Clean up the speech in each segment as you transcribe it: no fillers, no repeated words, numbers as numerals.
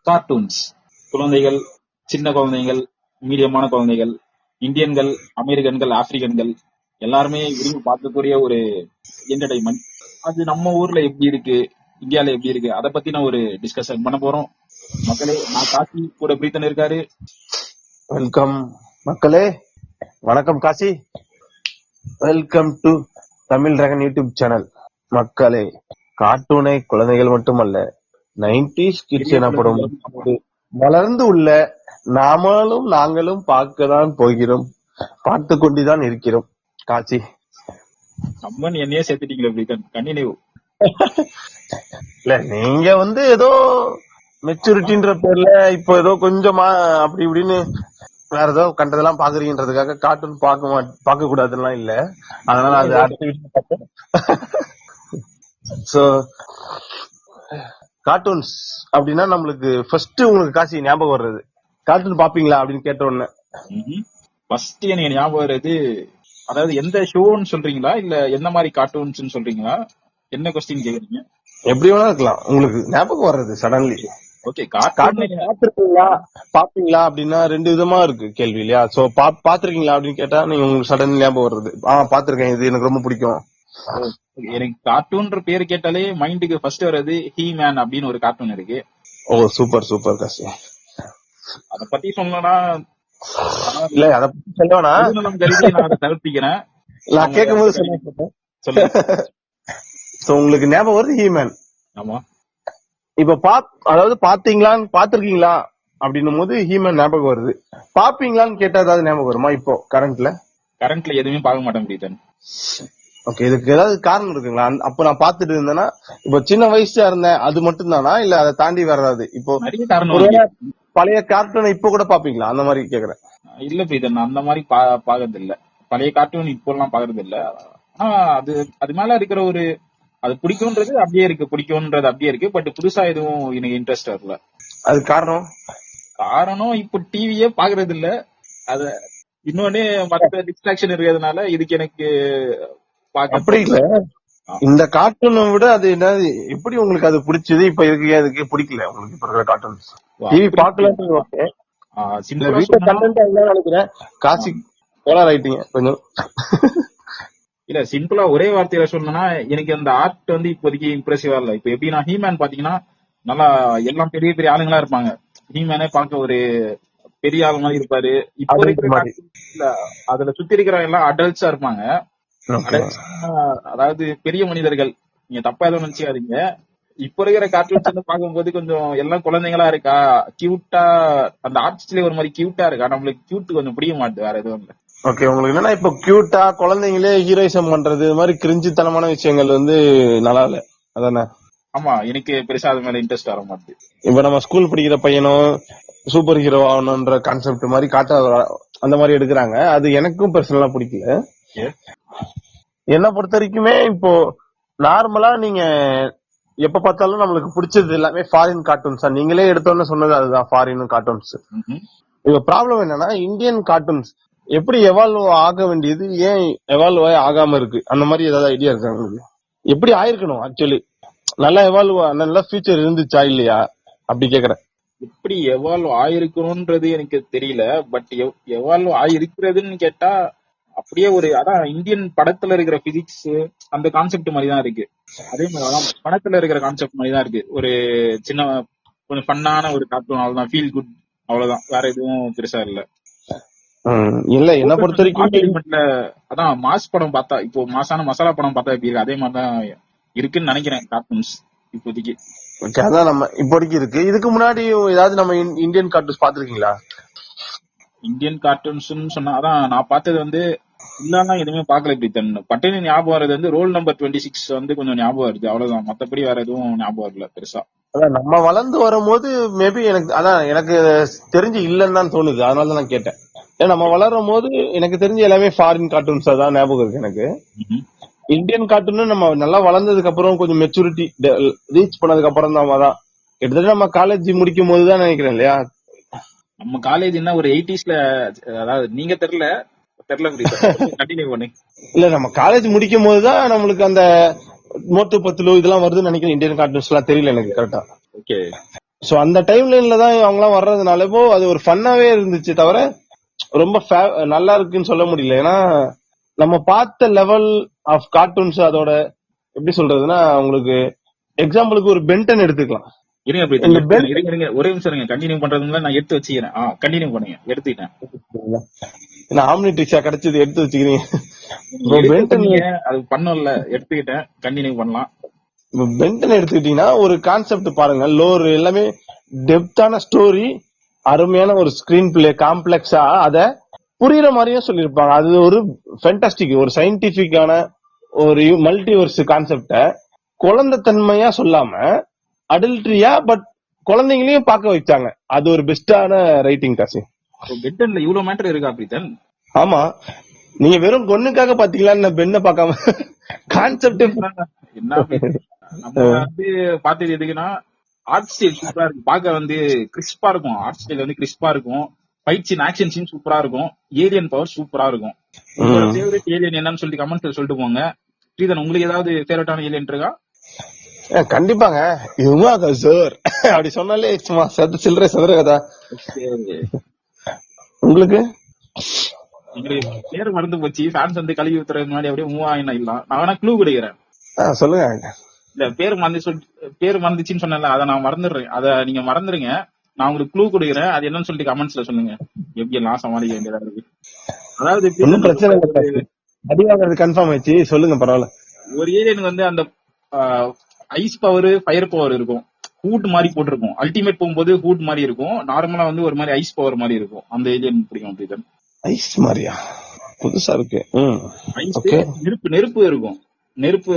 Cartoons குழந்தைகள், சின்ன குழந்தைகள், மீடியமான குழந்தைகள், இந்தியன்கள், அமெரிக்கன்கள், ஆப்பிரிக்கன்கள் எல்லாருமே விரும்பி பார்க்கக்கூடிய ஒரு என்டர்டைன்மெண்ட். அது நம்ம ஊர்ல எப்படி இருக்கு, இந்தியால எப்படி இருக்கு, அதை பத்தி நான் ஒரு டிஸ்கஷன் பண்ண போறோம். மக்களே, நான் காசி கூட பிரீத்தன் இருக்காரு. வெல்கம் மக்களே, வணக்கம் Kasi. Welcome to Tamil dragon YouTube channel. மக்களே, கார்ட்டூனை குழந்தைகள் மட்டுமல்ல, 90s கிட்ஸ் எனப்படும் வளர்ந்து உள்ள நாங்களும் பார்க்கதான் போகிறோம், பார்த்து கொண்டுதான் இருக்கிறோம். காசி, அம்மன் என்னையே சேர்த்துட்டீங்களா பிரீத்தன்? கண்டினியூ. இல்ல, நீங்க ஏதோ மெச்சூரிட்டின்ற பேர்ல இப்போ ஏதோ கொஞ்சமா அப்படி இப்படின்னு வேற ஏதோ கண்டதெல்லாம் பாக்குறீங்கன்றதுக்காக கார்ட்டூன் பார்க்க கூடாதுலாம் இல்ல. அதனால அது அடுத்த சோ கார்ட்டூன்ஸ் அப்படின்னா நம்மளுக்கு ஃபர்ஸ்ட் உங்களுக்கு காசி ஞாபகம் வர்றது கார்ட்டூன் பாப்பீங்களா அப்படின்னு கேட்ட உடனே ஃபர்ஸ்ட் எனக்கு ஞாபகம் வர்றது, அதாவது எந்த ஷோன்னு சொல்றீங்களா இல்ல எந்த மாதிரி கார்ட்டூன்ஸ் சொல்றீங்களா? என்ன கொஸ்டின் கேக்குறீங்க? எப்படி வேணா இருக்கலாம். உங்களுக்கு ஞாபகம் வர்றது சடன்லி. ஓகே, பாத்துருக்கீங்களா பாப்பீங்களா அப்படின்னா ரெண்டு விதமா இருக்கு கேள்வி இல்லையா? சோ பாத்துருக்கீங்களா அப்படின்னு கேட்டா நீங்க உங்களுக்கு சடன் ஞாபகம் வர்றது, பாத்துருக்கேன், இது எனக்கு ரொம்ப பிடிக்கும். எனக்கு கார்ட்டூன்ற பேரு கேட்டாலே மைண்டுக்கு ஃபர்ஸ்ட் வர்றது ஹீ மேன் அப்படின்னு ஒரு கார்ட்டூன் இருக்கு. ஓ, சூப்பர் சூப்பர் காசி. அத பத்தி சொல்லணும்னா இல்ல, அத பத்தி சொல்லணும்னா நான் அதை தவிர்த்திக்கிறேன். நான் கேட்கும் போது சொல்லுங்க. உங்களுக்கு ஞாபகம் வருது ஹீ மேன். ஆமா, இப்ப அதாவது பாத்திருக்கீங்களா அப்படின்னும் போது ஹீமன் ஞாபகம் வருது. பாப்பீங்களான்னு கேட்டா ஏதாவது ஞாபகம் வருமா? இப்போ கரண்ட்ல எதுவுமே பார்க்க மாட்டேன் பிரீத்தன். ஓகே, இதுக்கு ஏதாவது காரணம் இருக்குங்களா? அப்ப நான் பாத்துட்டு இருந்தேன்னா, இப்போ சின்ன வயசா இருந்தேன் அது மட்டும் தானா, இல்ல அதை தாண்டி வேற ஏதாவது? இப்போ பழைய கார்ட்டூன் இப்ப கூட பாப்பீங்களா அந்த மாதிரி கேக்குறேன். இல்ல பிரீத்தன், அந்த மாதிரி பாக்குறது இல்ல. பழைய கார்ட்டூன் இப்போ எல்லாம் பாக்குறது இல்ல. அது மேல இருக்கிற ஒரு அது பிடிக்கும்ன்றது அப்படியே இருக்கு, பட் புதுசா எதுவும் எனக்கு இன்ட்ரெஸ்ட் வரல. அது காரணம் இப்போ டிவியே பாக்குறது இல்ல. அத இன்னொன்னு மத்த டிஸ்ட்ராக்ஷன் இருக்கிறதுனால இதுக்கு எனக்கு அப்படி இல்ல. இந்த கார்ட்டூனை விட அது என்னது, எப்படி உங்களுக்கு அது பிடிச்சது? இப்ப அதுக்கு பிடிக்கல உங்களுக்கு இப்ப இருக்கிற கார்ட்டூன்ஸ்? டிவி பாக்கலன்னு ஓகே, வீட்டுல கண்டென்ட் நினைக்கிறேன். காசி போலார் ஆயிட்டீங்க கொஞ்சம். இல்ல, சிம்பிளா ஒரே வார்த்தையில சொல்லணும்னா, எனக்கு அந்த ஆர்ட் இப்போதைக்கு இம்ப்ரெசிவா இல்ல. இப்ப எப்படின்னா, ஹீமேன் பாத்தீங்கன்னா நல்லா எல்லாம் பெரிய பெரிய ஆளுங்களா இருப்பாங்க. ஹீமேனே பார்க்க ஒரு பெரிய ஆளு மாதிரி இருப்பாரு. இப்போ இருக்கிற அதுல சுத்தி இருக்கிற எல்லாம் அடல்ட்ஸா இருப்பாங்க. அதாவது பெரிய மனிதர்கள். நீங்க தப்பா எதுவும் நினைச்சுக்காதீங்க. இப்ப இருக்கிற கார்ட்டூன்ஸ் பாக்கும்போது கொஞ்சம் எல்லாம் குழந்தைங்களா இருக்கா, கியூட்டா, அந்த ஆர்ட்ஸ்லயே ஒரு மாதிரி கியூட்டா இருக்கா. நம்மளுக்கு கியூட் கொஞ்சம் பிடிக்க மாட்டுது, வேற எதுவும் இல்ல. ஓகே, உங்களுக்கு என்னன்னா இப்ப கியூட்டா குழந்தைங்களே ஹீரோயிசம் பண்றது மாதிரி கிரிஞ்சித்தனமான விஷயங்கள் நல்லா இல்ல, அதானே? ஆமா, எனக்கு பெருசா அது மேல இன்ட்ரெஸ்ட் வர மாட்டேது. இப்ப நம்ம ஸ்கூல் படிக்கிற பையனும் சூப்பர் ஹீரோ ஆகணும்ன்ற கான்செப்ட் மாதிரி அந்த மாதிரி எடுக்கிறாங்க. அது எனக்கும் பர்சனலா பிடிக்கல. என்ன பொறுத்த வரைக்குமே இப்போ நார்மலா நீங்க எப்ப பார்த்தாலும் நம்மளுக்கு பிடிச்சது எல்லாமே ஃபாரின் கார்ட்டூன்ஸ். நீங்களே எடுத்தோன்னு சொன்னது அதுதான், ஃபாரின் கார்ட்டூன்ஸ். இப்ப ப்ராப்ளம் என்னன்னா, இந்தியன் கார்ட்டூன்ஸ் எப்படி எவால்வ் ஆக வேண்டியது ஏன் எவால்வ் ஆகாம இருக்கு? அந்த மாதிரி ஏதாவது ஐடியா இருக்கா உங்களுக்கு? எப்படி ஆயிருக்கணும் ஆக்சுவலி? நல்லா எவால்வ், நல்ல ஃபியூச்சர் இருந்துச்சா இல்லையா அப்படி கேக்குறேன். எப்படி எவால்வ் ஆயிருக்கணும்ன்றது எனக்கு தெரியல. பட் எவால்வ் ஆயிருக்கிறதுன்னு கேட்டா அப்படியே அதான் இந்தியன் படத்துல இருக்கிற பிசிக்ஸ் அந்த கான்செப்ட் மாதிரி தான் இருக்கு. அதே மாதிரிதான் படத்துல இருக்கிற கான்செப்ட் மாதிரி தான் இருக்கு. ஒரு சின்ன கொஞ்சம் ஃபன்னான ஒரு கார்ட்டூன், அவ்வளவுதான். ஃபீல் குட், அவ்வளவுதான். வேற எதுவும் பெருசா இல்ல. இல்ல, என்ன பொறுத்த வரைக்கும் அதான் மாஸ் படம் பார்த்தா, இப்போ மாசான மசாலா படம் பார்த்தா எப்படி இருக்கு, அதே மாதிரிதான் இருக்குன்னு நினைக்கிறேன் கார்ட்டூன்ஸ் இப்போதைக்கு. அதான் நம்ம இப்போதைக்கு இருக்கு. இதுக்கு முன்னாடி ஏதாவது நம்ம இந்தியன் கார்ட்டூன்ஸ் பாத்துருக்கீங்களா? இந்தியன் கார்ட்டூன்ஸ் சொன்னா அதான் நான் பார்த்தது இல்லன்னா எதுவுமே பாக்கல. இப்படி பட்டனு ஞாபகம் வர்றது ரோல் நம்பர் 26 கொஞ்சம் ஞாபகம் வருது, அவ்வளவுதான். மத்தபடி வேற எதுவும் ஞாபகம் வரல பெருசா. அதான் நம்ம வளர்ந்து வரும்போது மேபி எனக்கு தெரிஞ்சு இல்லன்னு தான் தோணுது. அதனாலதான் நான் கேட்டேன். நம்ம வளரும் போது எனக்கு தெரிஞ்ச எல்லாமே ஃபாரின் கார்ட்டூன்ஸ் தான் ஞாபகம் இருக்கு எனக்கு. இந்தியன் கார்ட்டூன் நம்ம நல்லா வளர்ந்ததுக்கு அப்புறம், கொஞ்சம் மெச்சூரிட்டி ரீச் பண்ணதுக்கு அப்புறம் தான் கிட்டத்தட்ட நம்ம காலேஜ் முடிக்கும் போதுதான் நினைக்கிறேன் இல்லையா? நம்ம காலேஜ் என்ன ஒரு 80s, அதாவது நீங்க தெரியல, தெரியல புரியுது. கண்டினியூ பண்ணு. இல்ல நம்ம காலேஜ் முடிக்கும் போதுதான் நம்மளுக்கு அந்த மோட்டு பத்துலு இதெல்லாம் வருதுன்னு நினைக்கிறேன். இந்தியன் கார்ட்டூன்ஸ் எல்லாம் தெரியல எனக்கு கரெக்டா. ஓகே. சோ அந்த டைம் லைன்ல தான் அவங்க எல்லாம் வர்றதுனாலவோ அது ஒரு ஃபன்னாவே இருந்துச்சு தவிர ரொம்ப நல்லா இருக்குன்னு சொல்ல முடியல. ஏன்னா நம்ம பார்த்த லெவல் ஆஃப் கார்ட்டூன்ஸ் அதோட எப்படி சொல்றதுன்னா உங்களுக்கு எக்ஸாம்பிளுக்கு ஒரு பென்டன் எடுத்துக்கலாம். இருங்க இருங்க ஒரே நிமிஷம் இருங்க. கண்டினியூ பண்றதுல நான் எடுத்து வச்சுக்கிறேன். கண்டினியூ பண்ணுங்க. எடுத்துக்கிட்டேன். ஆம்னி ட்ரிக்ஸா கிடைச்சது எடுத்து வச்சுக்கிறீங்க. அது பண்ணல, எடுத்துக்கிட்டேன். கண்டினியூ பண்ணலாம். பென்டன் எடுத்துக்கிட்டீங்கன்னா ஒரு கான்செப்ட் பாருங்க, லோர் எல்லாமே டெப்தான ஸ்டோரி, அருமையான ஒரு ஸ்கிரீன் பிளே, காம்ப்ளெக்ஸா அத புரியுற மாதிரியும் சொல்லிருப்பாங்க. அது ஒரு ஃபேண்டாஸ்டிக், ஒரு சயின்டிபிக்கான ஒரு மல்டிவர்ஸ் கான்செப்ட குழந்தைத்தன்மையா சொல்லாம அடல்ட்ரியா பட் குழந்தைங்களையும் பார்க்க வச்சாங்க. அது ஒரு பெஸ்டான ரைட்டிங் காசி. பென்டன்ல இவ்வளவு மேட்டர் இருக்கா பிரீத்தன்? ஆமா, நீங்க வெறும் பொண்ணுக்காக பாத்தீங்களா பெண்ணை பார்க்காம கான்செப்ட் என்ன நம்ம வந்து பாத்தது எதுக்குன்னா ஆர்ட் ஸ்டைல் சூப்பரா இருக்கு. பார்க்க வந்து கிறிஸ்பா இருக்கும். ஆர்ட் ஸ்டைல் வந்து கிறிஸ்பா இருக்கும். ஃபைட் சீன், ஆக்ஷன் சீன் சூப்பரா இருக்கும். ஏலியன் பவர் சூப்பரா இருக்கும். உங்களோட ஃபேவரட் ஏலியன் என்னன்னு சொல்லி கமெண்ட்ஸ்ல சொல்லிட்டு போங்க. ஸ்ரீதன், உங்களுக்கு ஏதாவது ஃபேவரட்டான ஏலியன் இருக்கா? கண்டிப்பாங்க, இதுதான் சார் அப்படி சொன்னாலே சும்மா சில்லறை சதுர கதா. உங்களுக்கு எங்களுக்கு பேர் மறந்து போச்சு. ஃபேன்ஸ் வந்து கழுவி ஊத்துறதுக்கு முன்னாடி அப்படியே மூவ் ஆயினா இல்ல. நான் வேணா க்ளூ கொடுக்குறேன். சொல்லுங்க. இல்ல பேர் மறந்துச்சுன்னு சொன்னல, அதை நான் மறந்துடுறேன். அத நீங்க மறந்துருங்க. நான் உங்களுக்கு க்ளூ கொடுக்குறேன். அது என்னன்னு சொல்லிட்டு கமெண்ட்ஸ்ல சொல்லுங்க. எப்படி எல்லாம் சமாளிக்க வேண்டியதா இருக்கு. அதாவது பிரச்சனை கன்ஃபார்ம் ஆயிடுச்சு, சொல்லுங்க பரவாயில்ல. ஒரு ஏலியனுக்கு வந்து அந்த ஐஸ் பவர், ஃபயர் பவர் இருக்கும். ஹூட் மாதிரி போட்டிருக்கும். அல்டிமேட் போகும்போது ஹூட் மாதிரி இருக்கும். நார்மலா வந்து ஒரு மாதிரி ஐஸ் பவர் மாதிரி இருக்கும். அந்த ஏலியன் பிடிக்கும். அப்படிதான். ஐஸ் மாதிரியா? புதுசா இருக்கு. ஐஸ் நெருப்பு இருக்கும். நெருப்பு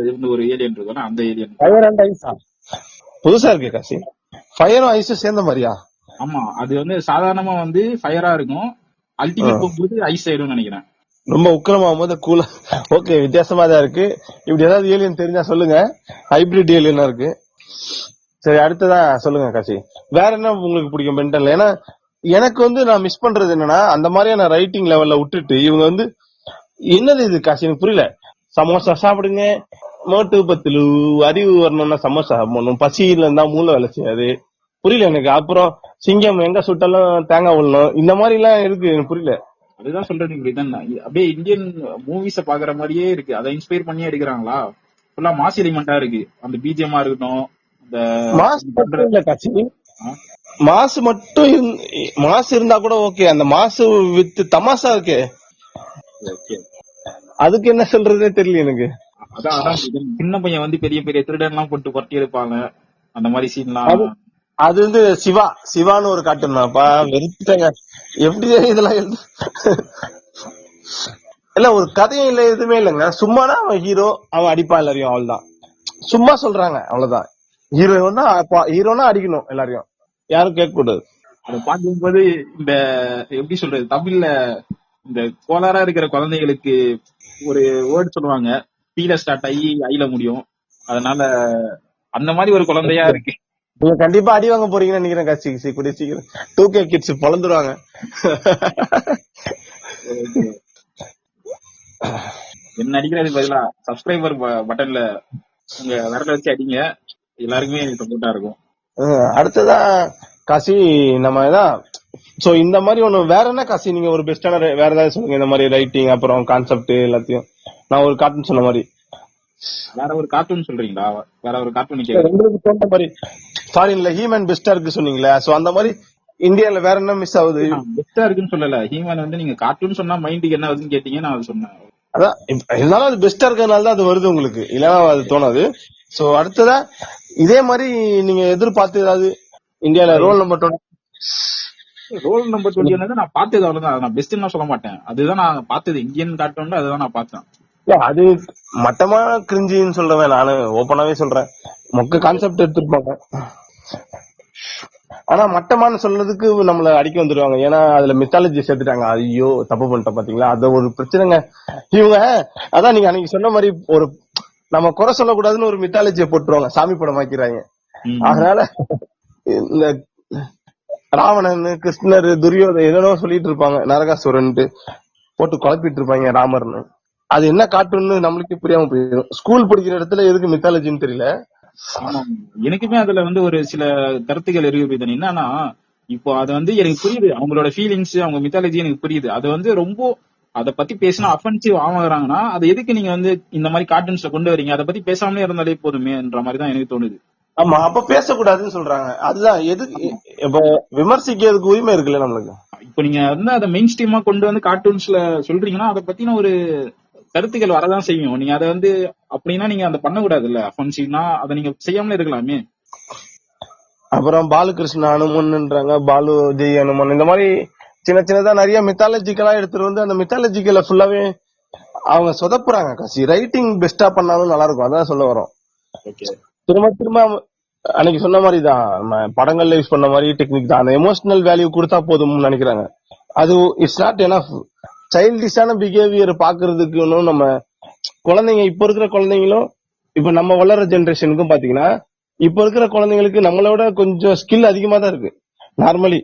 இருந்த ஒரு ஏலியன் இருக்கும். அந்த ஏலியன் புதுசா இருக்கு காசி. ஃபயரும் ஐஸும் சேர்ந்த மாதிரியா? ஆமா, அது வந்து சாதாரணமா வந்து ஃபயரா இருக்கும். அல்டிமேட் போகும்போது ஐஸ் ஆயிடும் நினைக்கிறேன். ரொம்ப உக்கிரமாகும் போது கூலா. ஓகே, வித்தியாசமா தான் இருக்கு. இப்படி ஏதாவது ஏலியன் தெரிஞ்சா சொல்லுங்க. ஹைபிரிட் ஏலியனா இருக்கு. சரி, அடுத்ததான் சொல்லுங்க காசி. வேற என்ன உங்களுக்கு பிடிக்கும் பென்டன்ல? ஏன்னா எனக்கு வந்து நான் மிஸ் பண்றது என்னன்னா அந்த மாதிரியான ரைட்டிங் லெவல்ல விட்டுட்டு இவங்க வந்து என்னது இது காசி எனக்கு புரியல. சமோசா சாப்பிடுங்க, மோட்டு பத்துலு, அறிவு வரணும்னா சமோசா சாப்பிடணும், பசியில இருந்தா மூளை வேலை செய்யாது, புரியல எனக்கு. அப்புறம் சிங்கம் எங்க சுட்டாலும் தேங்காய் விடணும், இந்த மாதிரி எல்லாம் இருக்கு, எனக்கு புரியல. அதுதான் சொல்றேன். அப்படியே இந்தியன் மூவிஸ பாக்குற மாதிரியே இருக்கு. அதை இன்ஸ்பயர் பண்ணியே எடுக்கிறாங்களா? ஃபுல்லா மாஸ் எலிமெண்டா இருக்கு. அந்த பிஜிஎம்மா இருக்கட்டும், மாசு மட்டும் மாசு இருந்தா கூட ஓகே. அந்த மாசு வித் தமாசா இருக்கு. அதுக்கு என்ன சொல்றதே தெரியல எனக்கு. அதான் சின்ன பையன் வந்து பெரிய பெரிய திருடன் எல்லாம் போட்டு பட்டி எடுப்பாங்க. அந்த மாதிரி சீன்லாம். அது வந்து சிவான்னு ஒரு காட்டுனாப்பா, வெறுத்துட்டாங்க. எப்படி இதெல்லாம் இல்ல, ஒரு கதையும் இல்ல, எதுவுமே இல்லைங்க. சும்மானா அவன் ஹீரோ, அவன் அடிப்பான் எல்லாரையும், அவ்வளவுதான். சும்மா சொல்றாங்க, அவ்வளவுதான். ஹீரோனா அடிக்கணும் எல்லாரையும், யாரும் கேட்க கூடாது. அதை பார்க்கும்போது இந்த எப்படி சொல்றது, தமிழ்ல இந்த கோளாரா இருக்கிற குழந்தைகளுக்கு ஒரு வேர்ட் சொல்லுவாங்க, பீல ஸ்டார்ட் ஆகி ஐல முடியும். அதனால அந்த மாதிரி ஒரு குழந்தையா இருக்கு. நீங்க கண்டிப்பா அடி வாங்க போறீங்கன்னு நினைக்கிறேன் காசி. கூடிய சீக்கிரம் 2K கிட்ஸ் பொழந்துருவாங்க. என்ன அடிக்கிறது பதிலா சப்ஸ்கிரைபர் பட்டன்ல உங்க விரல வச்சு அடிங்க. எல்லாருக்குமே சப்போர்ட்டா இருக்கும். அடுத்ததா காசி நம்ம தான். சோ இந்த மாதிரி ஒண்ணு வேற என்ன காசி, நீங்க ஒரு பெஸ்டான வேற ஏதாவது சொல்லுங்க. இந்த மாதிரி ரைட்டிங் அப்புறம் கான்செப்ட் எல்லாத்தையும். நான் ஒரு கார்ட்டூன் சொன்ன மாதிரி வேற ஒரு கார்ட்டூன் சொல்றீங்களா? வேற ஒரு கார்ட்டூன் உங்களுக்கு தோன்ற மாதிரி. ஃபாரின்ல ஹீமன் பெஸ்டா இருக்கு சொன்னீங்களா? சோ அந்த மாதிரி இந்தியால வேற என்ன மிஸ் ஆகுது? பெஸ்டா இருக்குன்னு சொல்லல. ஹீமன் வந்து நீங்க கார்ட்டூன் சொன்னா மைண்டுக்கு என்ன வருதுன்னு கேட்டீங்க, நான் அது சொன்னேன். அதான் இருந்தாலும் அது பெஸ்டா இருக்கிறதுனால தான் அது வருது உங்களுக்கு, இல்லன்னா அது தோணாது. சோ அடுத்ததா இதே மாதிரி நீங்க எதிர்பார்த்து ஏதாவது இந்தியால ரோல் நம்பர் 20 நான் பார்த்தது அவ்வளவுதான். நான் பெஸ்ட்னா சொல்ல மாட்டேன். அதுதான் நான் பார்த்தது. இந்தியன் கார்ட்டூன் அதுதான் நான் பார்த்தேன். அது மட்டமா கிரிஞ்சின்னு சொல்றேன், நானு ஓப்பனாவே சொல்றேன். மொக்க கான்செப்ட் எடுத்துருப்பாங்க, ஆனா மட்டமானு சொல்றதுக்கு நம்மள அடிக்க வந்துருவாங்க. ஏன்னா அதுல மித்தாலஜி சேர்த்துட்டாங்க. ஐயோ தப்பு பண்ணிட்டோம் பாத்தீங்களா, அது ஒரு பிரச்சனைங்க இவங்க. அதான் நீங்க அன்னைக்கு சொன்ன மாதிரி ஒரு நம்ம குறை சொல்லக்கூடாதுன்னு ஒரு மித்தாலஜியை போட்டுருவாங்க, சாமி படம் ஆக்கிறாங்க. அதனால இந்த ராவணன், கிருஷ்ணர், துரியோதன் என்னென்னோ சொல்லிட்டு இருப்பாங்க, நரகாசுரன்ட்டு. போட்டு குழப்பிட்டு இருப்பாங்க ராமர்னு. அது என்ன கார்ட்டூன்னு நம்மளுக்கு புரியாம போயிடும். ஸ்கூல் படிக்கிற இடத்துல எதுக்கு மித்தாலஜின்னு தெரியல. ஆமா, எனக்குமே அதுல வந்து ஒரு சில கருத்துக்கள் இருக்கு. என்னன்னா, இப்போ அது வந்து எனக்கு புரியுது, அவங்களோட ஃபீலிங்ஸ், அவங்க மித்தாலஜி எனக்கு புரியுது. அது வந்து ரொம்ப அத பத்தி பேசினா அஃபென்சிவ் ஆகுறாங்கன்னா, அது எதுக்கு நீங்க வந்து இந்த மாதிரி கார்ட்டூன்ஸ்ல கொண்டு வரீங்க? அதை பத்தி பேசாமலே இருந்தாலே போதுமேன்ற மாதிரி தான் எனக்கு தோணுது. ஆமா, அப்ப பேசக்கூடாதுன்னு சொல்றாங்க. அதுதான் எதுக்கு இப்ப விமர்சிக்கிறதுக்கு உரிமை இருக்குல்ல நம்மளுக்கு. இப்போ நீங்க வந்து அதை மெயின் ஸ்ட்ரீமா கொண்டு வந்து கார்ட்டூன்ஸ்ல சொல்றீங்கன்னா, அதை பத்தின ஒரு கருத்துக்கள் வரதான் செய்யும். நீங்க அதை வந்து அப்படின்னா நீங்க அதை பண்ணக்கூடாது இல்ல, அஃபென்சிவ்னா அதை நீங்க செய்யாமலே இருக்கலாமே. அப்புறம் பாலகிருஷ்ண அனுமன்ன்றாங்க, பாலு ஜெய் அனுமன், இந்த மாதிரி சின்ன சின்னதா நிறைய மித்தாலஜிக்கலா எடுத்துட்டு வந்து அந்த மித்தாலஜிக்கல ஃபுல்லாவே அவங்க சொதப்புறாங்க. காசி ரைட்டிங் பெஸ்டா பண்ணாலும் நல்லா இருக்கும். அதான் சொல்ல வரோம். திரும்ப திரும்ப அன்னைக்கு சொன்ன மாதிரி தான், நம்ம படங்கள்ல யூஸ் பண்ண மாதிரி டெக்னிக் தான். அந்த எமோஷனல் வேல்யூ கொடுத்தா போதும்னு நினைக்கிறாங்க. அது இட்ஸ் நாட் எனஃப். சைல்டிஷான பிஹேவியர் பாக்குறதுக்கு இன்னும் நம்ம குழந்தைங்க, இப்ப இருக்கிற குழந்தைங்களும் இப்ப நம்ம வளர்ற ஜெனரேஷனுக்கும் பாத்தீங்கன்னா, இப்ப இருக்கிற குழந்தைங்களுக்கு நம்மளோட கொஞ்சம் ஸ்கில் அதிகமா தான் இருக்கு நார்மலி.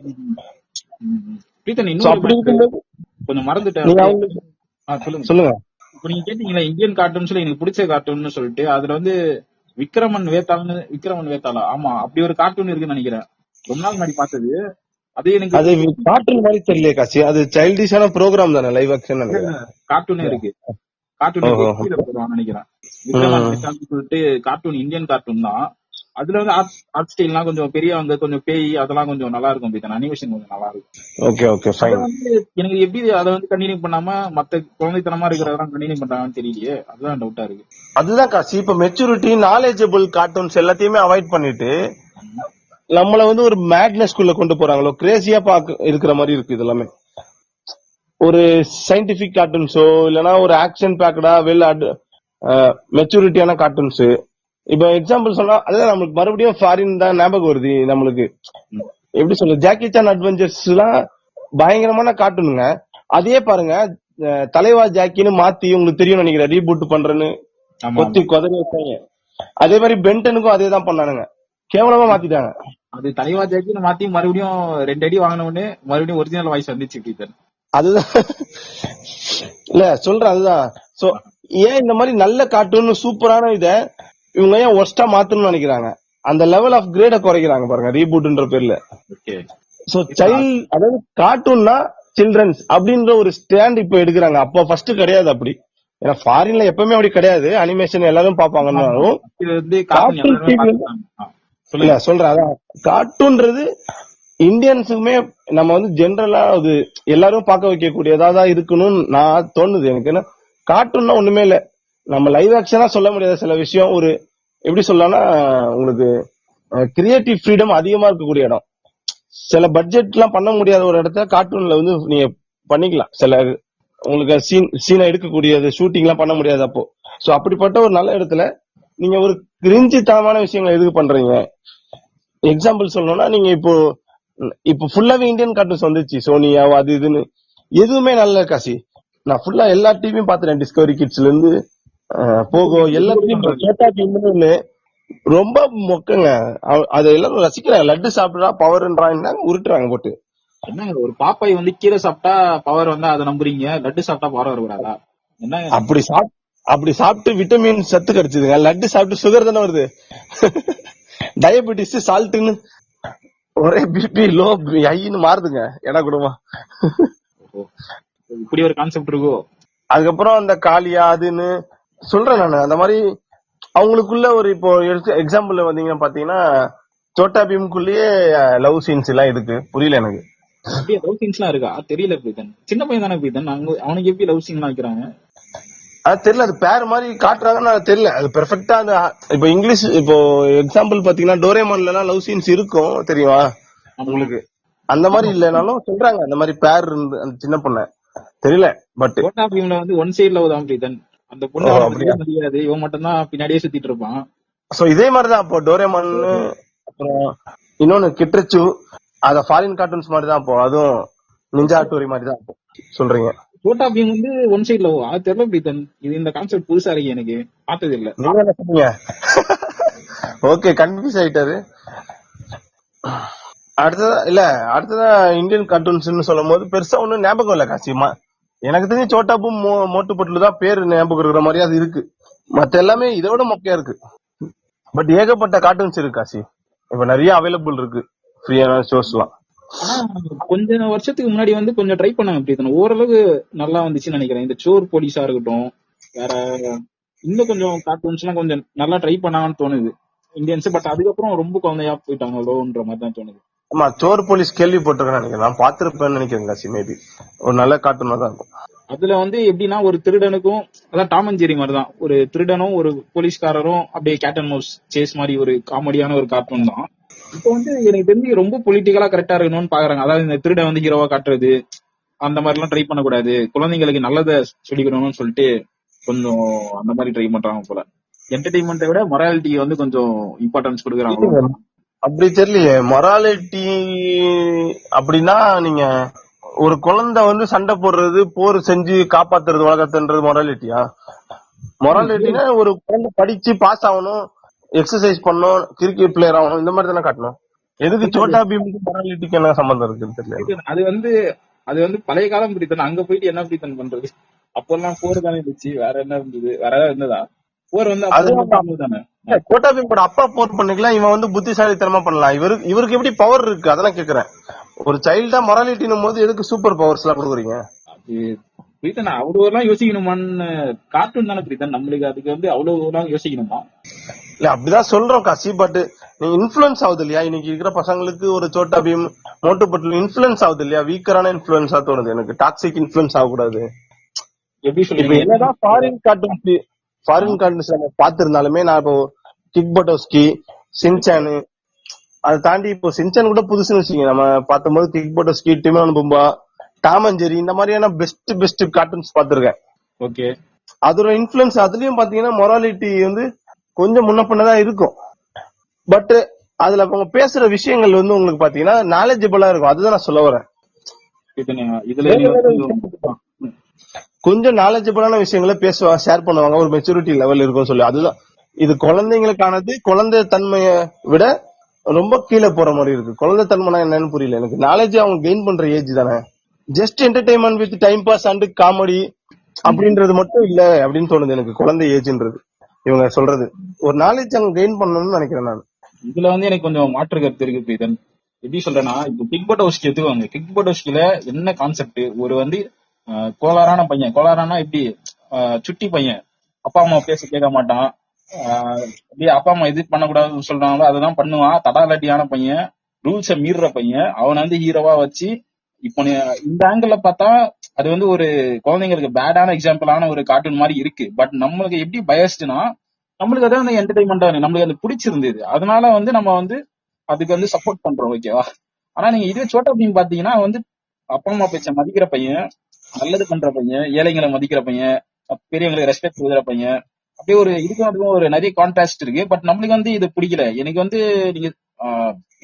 அப்படி இருக்கும்போது கொஞ்சம் மறந்துட்டேன். சொல்லுங்க. இப்ப நீங்க கேட்டீங்களா இந்தியன் கார்ட்டூன்ஸ்ல எனக்கு பிடிச்ச கார்ட்டூன் சொல்லிட்டு, அதுல வந்து விக்ரமன் வேத்தாளா, ஆமா அப்படி ஒரு கார்ட்டூன் இருக்குன்னு நினைக்கிறேன். ரொம்ப நாள் முன்னாடி பார்த்தது. அது எனக்கு அது கார்ட்டூன் மாதிரி தெரியல காசி. அது சைல்டிஷான ப்ரோக்ராம் தானே, லைவ் ஆக்ஷன் நினைக்கிறேன். கார்ட்டூனே இருக்கு. கார்ட்டூன் நினைக்கிறேன். விக்ரமன் வேத்தாள்னு சொல்லிட்டு கார்ட்டூன், இந்தியன் கார்ட்டூன் தான். அதுல வந்து ஆர்ட் ஸ்டைல்லாம் கொஞ்சம் பெரியவங்க, கொஞ்சம் பேய், அதெல்லாம் கொஞ்சம் நல்லா இருக்கும். அனிமேஷன் கொஞ்சம் நல்லா இருக்கும். Okay okay fine. எனக்கு எப்படி அதை வந்து கண்டினியூ பண்ணாம மத்த குழந்தைத்தனமா இருக்கிறதெல்லாம் கண்டினியூ பண்றாங்கன்னு தெரியலையே, அதுதான் டவுட்டா இருக்கு. அதுதான் காசி, இப்ப மெச்சூரிட்டி நாலேஜபிள் கார்ட்டூன்ஸ் எல்லாத்தையுமே அவாய்ட் பண்ணிட்டு நம்மள வந்து ஒரு மேட்னஸ்குள்ள கொண்டு போறாங்களோ, கிரேசியா இருக்கிற மாதிரி இருக்கு. இது எல்லாமே ஒரு சயின்டிபிக் கார்ட்டூன்ஸோ இல்லனா ஒரு ஆக்ஷன் பேக்கடா வெல் மெச்சூரிட்டியான கார்ட்டூன்ஸ். இப்ப எக்ஸாம்பிள் சொன்னா அதுதான் நம்மளுக்கு மறுபடியும் ஃபாரின் தான் ஞாபகம் வருது நம்மளுக்கு. எப்படி சொல்ல, ஜாக்கி சான் அட்வென்ச்சர்ஸ் எல்லாம் பயங்கரமான கார்ட்டூனுங்க. அதே பாருங்க, தலைவா ஜாக்கின்னு மாத்தி, உங்களுக்கு தெரியும் நினைக்கிறேன், ரீபூட் பண்றேன்னு கொத்தி கொதறி வச்சாங்க. அதே மாதிரி பென்டனுக்கும் அதே தான் பண்ணானுங்க, கேவலமா மாத்திட்டாங்க. அது தலைவா ஜாக்கின்னு மாத்தி மறுபடியும் 2 அடி வாங்கின உடனே மறுபடியும் ஒரிஜினல் வாய்ஸ் வந்துச்சு. அதுதான் இல்ல சொல்றேன், அதுதான். சோ ஏன் இந்த மாதிரி நல்ல கார்ட்டூன் சூப்பரான இத இவங்க ஏன் ஒர்ஸ்டா மாத்தணும்னு நினைக்கிறாங்க? அந்த லெவல் ஆஃப் கிரேட குறைக்கிறாங்க பாருங்க ரீபூட்ன்ற பேர்ல. சோ சைல்ட், அதாவது கார்ட்டூன்னா சில்ட்ரன்ஸ் அப்படின்ற ஒரு ஸ்டாண்ட் இப்ப எடுக்கிறாங்க. அப்ப ஃபர்ஸ்ட் கிடையாது அப்படி. ஏன்னா ஃபாரின்ல எப்பவுமே அப்படி கிடையாது. அனிமேஷன் எல்லாரும் பாப்பாங்கன்னாலும் சொல்றேன், அதான் கார்ட்டூன்றது இந்தியன்ஸுக்குமே நம்ம வந்து ஜெனரலா அது எல்லாரும் பார்க்க வைக்கக்கூடியதா இருக்கணும்னு நான் தோணுது எனக்கு. ஏன்னா கார்ட்டூன்னா ஒண்ணுமே இல்ல, நம்ம லைவ் ஆக்ஷனா சொல்ல முடியாத சில விஷயம். ஒரு எப்படி சொல்லலாம்னா, உங்களுக்கு கிரியேட்டிவ் ஃப்ரீடம் அதிகமா இருக்கக்கூடிய இடம். சில பட்ஜெட் எல்லாம் பண்ண முடியாத ஒரு இடத்துல கார்ட்டூன்ல வந்து நீங்க பண்ணிக்கலாம். சில உங்களுக்கு சீனை எடுக்கக்கூடியது, ஷூட்டிங் எல்லாம் பண்ண முடியாது அப்போ. சோ அப்படிப்பட்ட ஒரு நல்ல இடத்துல நீங்க ஒரு கிரிஞ்சித்தனமான விஷயங்களை எதுக்கு பண்றீங்க? எக்ஸாம்பிள் சொல்லணும்னா, நீங்க இப்போ ஃபுல்லாவே இந்தியன் கார்ட்டூன்ஸ் வந்துச்சு, சோனியா அது இதுன்னு. எதுவுமே நல்ல காசி. நான் ஃபுல்லா எல்லா டிவியும் பாத்துறேன், டிஸ்கவரி கிட்ஸ்ல இருந்து போகோ எல்லாத்தையும். ரொம்ப மொக்கங்க. அதை எல்லாரும் ரசிக்கிறாங்க. லட்டு சாப்பிட்டா பவர்ன்றாங்க, உருட்டுறாங்க போட்டு. என்ன ஒரு பாப்பாய் வந்து கீரை சாப்பிட்டா பவர் வந்தா அதை நம்புறீங்க, லட்டு சாப்பிட்டா பவர் வரக்கூடாதா? என்ன அப்படி சாப்பிட்டு விட்டமின் சத்து கிடைச்சதுங்க. லட்டு சாப்பிட்டு சுகர் தானே வருது. டயபெட்டிஸ், சால்ட்னு ஒரே பிபி லோ ஹைன்னு மாறுதுங்க எடா குடும்பம். இப்படி ஒரு கான்செப்ட் இருக்கோ. அதுக்கப்புறம் அந்த காளியா அதுன்னு சொல்றேன் நானு. அந்த மாதிரி அவங்களுக்குள்ள ஒரு, இப்போ எக்ஸாம்பிள் வந்தீங்கன்னா பாத்தீங்கன்னா, சோட்டா பீம்குள்ளேயே லவ் சீன்ஸ் எல்லாம் இருக்கு. புரியல எனக்கு. லவ் சீன்ஸ் எல்லாம் இருக்கா? தெரியல. சின்ன பையன் தானே பீதன், அவனுக்கு எப்படி லவ் சீன் எல்லாம் வைக்கிறாங்க அது தெரியல. அது பேர் மாதிரி காட்டுறாங்கன்னு தெரியல. அது பெர்ஃபெக்டா அந்த இப்போ இங்கிலீஷ், இப்போ எக்ஸாம்பிள் பாத்தீங்கன்னா டோரேமான்ல எல்லாம் லவ் சீன்ஸ் இருக்கும் தெரியுமா உங்களுக்கு? அந்த மாதிரி இல்லனாலும் சொல்றாங்க அந்த மாதிரி பேர் இருந்து அந்த சின்ன பொண்ணு தெரியல. பட் சோட்டா பீம்ல வந்து ஒன் சைடு லவ் தான் பீதன். அந்த பொண்ணு முடியாது, இவன் மட்டும் தான் பின்னாடியே சுத்திட்டு இருப்பான். சோ இதே மாதிரிதான் அப்போ டோரேமான். அப்புறம் இன்னொன்னு கிட்ரச்சு, அத ஃபாரின் கார்ட்டூன்ஸ் மாதிரி தான். அப்போ அதுவும் நிஞ்சா ஹட்டோரி மாதிரி தான் சொல்றீங்க. சோட்டா பீம் வந்து ஒன் சைடு லவ், அது தெரியல பீதன். இது இந்த கான்செப்ட் புதுசா இருக்கு, எனக்கு பார்த்தது இல்ல. நீங்க என்ன சொன்னீங்க? ஓகே, கன்ஃபியூஸ் ஆயிட்டாரு. அடுத்ததா இந்தியன் கார்ட்டூன்ஸ் சொல்லும் போது பெருசா ஒண்ணும் ஞாபகம் இல்ல காசிமா. எனக்கு தெரிஞ்சு சோட்டா பூம் மோட்டு பட்லு தான் பேரு ஞாபகம் இருக்கிற மாதிரி அது இருக்கு. மத்த எல்லாமே இதோட மொக்கையா இருக்கு. பட் ஏகப்பட்ட கார்ட்டூன்ஸ் இருக்கு காசி. இப்ப நிறைய அவைலபிள் இருக்கு ஃப்ரீயான ஷோஸ் எல்லாம். ஆனா கொஞ்ச வருஷத்துக்கு முன்னாடி வந்து கொஞ்சம் ட்ரை பண்ணாங்க பிரீத்தன், ஓரளவு நல்லா வந்துச்சுன்னு நினைக்கிறேன். இந்த சோர் போலீஸா இருக்கட்டும், வேற இன்னும் கொஞ்சம் கார்ட்டூன்ஸ் எல்லாம் கொஞ்சம் நல்லா ட்ரை பண்ணாங்கன்னு தோணுது இந்தியன்ஸ். பட் அதுக்கப்புறம் ரொம்ப குழந்தையா போயிட்டாங்களோன்ற மாதிரி தான் தோணுது. ஆமா, சோர் போலீஸ் கேள்விப்பட்டிருக்கேன் நினைக்கிறேன், நான் பாத்திருப்பேன்னு நினைக்கிறேன் காசி. மேபி ஒரு நல்ல கார்ட்டூனா தான் இருக்கும். அதுல வந்து எப்படின்னா ஒரு திருடனுக்கும், அதான் டாம் அண்ட் ஜெரி மாதிரி தான், ஒரு திருடனும் ஒரு போலீஸ்காரரும் அப்படியே கேட் அண்ட் மவுஸ் சேஸ் மாதிரி ஒரு காமெடியான ஒரு கார்ட்டூன் தான். இப்போ வந்து எனக்கு தெரிஞ்சு ரொம்ப பொலிட்டிக்கலா கரெக்டா இருக்கணும்னு பாக்குறாங்க. அதாவது இந்த திருடன் வந்து ஹீரோவா காட்டுறது அந்த மாதிரி எல்லாம் ட்ரை பண்ணக்கூடாது, குழந்தைங்களுக்கு நல்லதை சொல்லிக்கணும்னு சொல்லிட்டு கொஞ்சம் அந்த மாதிரி ட்ரை பண்றாங்க போல. என்டர்டைன்மெண்ட்டை விட மொராலிட்டி வந்து கொஞ்சம் இம்பார்ட்டன்ஸ் கொடுக்குறாங்க. அப்படி தெரியலையே மொராலிட்டி அப்படின்னா, நீங்க ஒரு குழந்தை வந்து சண்டை போடுறது, போர் செஞ்சு காப்பாத்துறது உலகத்துன்றது மொராலிட்டியா? மொராலிட்டினா ஒரு குழந்தை படிச்சு பாஸ் ஆகணும், எக்ஸசைஸ் பண்ணணும், கிரிக்கெட் பிளேயர் ஆகணும், இந்த மாதிரி தானே காட்டணும். எதுக்கு சோட்டா பீமுக்கு மொராலிட்டிக்கு என்ன சம்பந்தம் இருக்குன்னு தெரியல. அது வந்து பழைய காலம் பிடித்தன். அங்க போயிட்டு என்ன பிடித்தன் பண்றது? அப்பெல்லாம் போர் தானே இருந்துச்சு, வேற என்ன இருந்தது? வேற ஏதாவது இருந்ததா? போர் வந்து தானே. சோட்டா பீம் கூட அப்பா போர் பண்ணிக்கலாம், இவன் வந்து புத்திசாலித்தனமா பண்ணலாம். இவருக்கு எப்படி பவர் இருக்கு அதெல்லாம் கேக்குறேன். ஒரு சைல்டா மொராலிட்டினும் போது எதுக்கு சூப்பர் பவர்ஸ் எல்லாம் கொடுக்குறீங்க? பிரீத்தன் அவ்வளவு எல்லாம் யோசிக்கணுமான்னு, கார்ட்டூன் தானே பிரீத்தன், நம்மளுக்கு அதுக்கு வந்து அவ்வளவு எல்லாம் யோசிக்கணுமா? இல்ல அப்படிதான் சொல்றோம் காசி. பட் நீ இன்ஃபுளுன்ஸ் ஆகுது இல்லையா இன்னைக்கு இருக்கிற பசங்களுக்கு? ஒரு சோட்டா பீம் மோட்டு பட்லு இன்ஃபுளுன்ஸ் ஆகுது இல்லையா? வீக்கரான இன்ஃபுளுன்ஸா தோணுது எனக்கு. டாக்ஸிக் இன்ஃபுளுன்ஸ் ஆகக்கூடாது. எப்படி சொல்றீங்க? என்னதான் ஃபாரின் கார்ட்டூன்ஸ் நம்ம பாத்திருந்தாலுமே, நான் இப்போ கிக் பட்டோஸ்கி, சின்சானு, அதை தாண்டி இப்போ சின்சான் கூட புதுசுன்னு வச்சுக்கோங்க, நம்ம பார்க்கும்போது Kick Buttowski, Timon Pumbaa, Tom and Jerry, இந்த மாதிரியான பெஸ்ட் கார்ட்டூன்ஸ் பாத்திருக்கேன். ஓகே, அதோட இன்ஃபுளுன்ஸ் அதுலயும் பாத்தீங்கன்னா மொராலிட்டி வந்து கொஞ்சம் முன்ன பின்னதான் இருக்கும். பட் அதுல அவங்க பேசுற விஷயங்கள் வந்து உங்களுக்கு பாத்தீங்கன்னா நாலேஜபிளா இருக்கும். அதுதான் நான் சொல்ல வரேன். கொஞ்சம் நாலேஜபிளான விஷயங்களை பேசுவாங்க, ஷேர் பண்ணுவாங்க, ஒரு மெச்சூரிட்டி லெவல் இருக்கும் சொல்லி. அதுதான் இது குழந்தைங்களுக்கானது. குழந்தை தன்மையை விட ரொம்ப கீழே போற மாதிரி இருக்கு. குழந்தை தன்மைனா என்னன்னு புரியல எனக்கு. நாலேஜ் அவங்க கெயின் பண்ற ஏஜ் தானே. Just entertainment with time pass and comedy அப்படின்றது மட்டும் இல்ல அப்படின்னு தோணுது எனக்கு. குழந்தை ஏஜ்ன்றது இவங்க சொல்றது ஒரு நாலேஜ் அவங்க கெயின் பண்ணணும்னு நினைக்கிறேன் நான். இதுல வந்து எனக்கு கொஞ்சம் மாற்று கருத்து இருக்கு பிரீதன். எப்படி சொல்றேன்னா, இப்போ கிக் பட்டோஸ்கி எடுத்துக்கோங்க. கிக் பட்டோஸ்கில என்ன கான்செப்ட்? ஒரு வந்து கோளாறான பையன், கோளாறானா எப்படி, சுட்டி பையன், அப்பா அம்மா பேச கேட்க மாட்டான், அப்படியே அப்பா அம்மா இது பண்ணக்கூடாதுன்னு சொல்றாங்களோ அததான் பண்ணுவான், தடாலட்டியான பையன், ரூல்ஸ மீறுற பையன், அவனை வந்து ஹீரோவா வச்சு. இப்போ இந்த ஆங்கிள் பார்த்தா அது வந்து ஒரு குழந்தைங்களுக்கு பேடான எக்ஸாம்பிளான ஒரு கார்ட்டூன் மாதிரி இருக்கு. பட் நம்மளுக்கு எப்படி பயஸ்ட்னா, நம்மளுக்கு அதான் அந்த என்டர்டைன்மெண்டா நம்மளுக்கு அது பிடிச்சிருந்தது, அதனால வந்து நம்ம வந்து அதுக்கு வந்து சப்போர்ட் பண்றோம், ஓகேவா? ஆனா நீங்க இதே சோட்டா பீம் பாத்தீங்கன்னா வந்து அப்பா அம்மா பேச்ச மதிக்கிற பையன், நல்லது பண்ற பையன், ஏழைங்களை மதிக்கிற பையன், பெரியவங்களுக்கு ரெஸ்பெக்ட் கொடுக்குற பையன், அப்படியே ஒரு இதுக்கும் அதுக்கும் ஒரு நிறைய கான்ட்ராஸ்ட் இருக்கு. பட் நம்மளுக்கு வந்து இது பிடிக்கல. எனக்கு வந்து நீங்க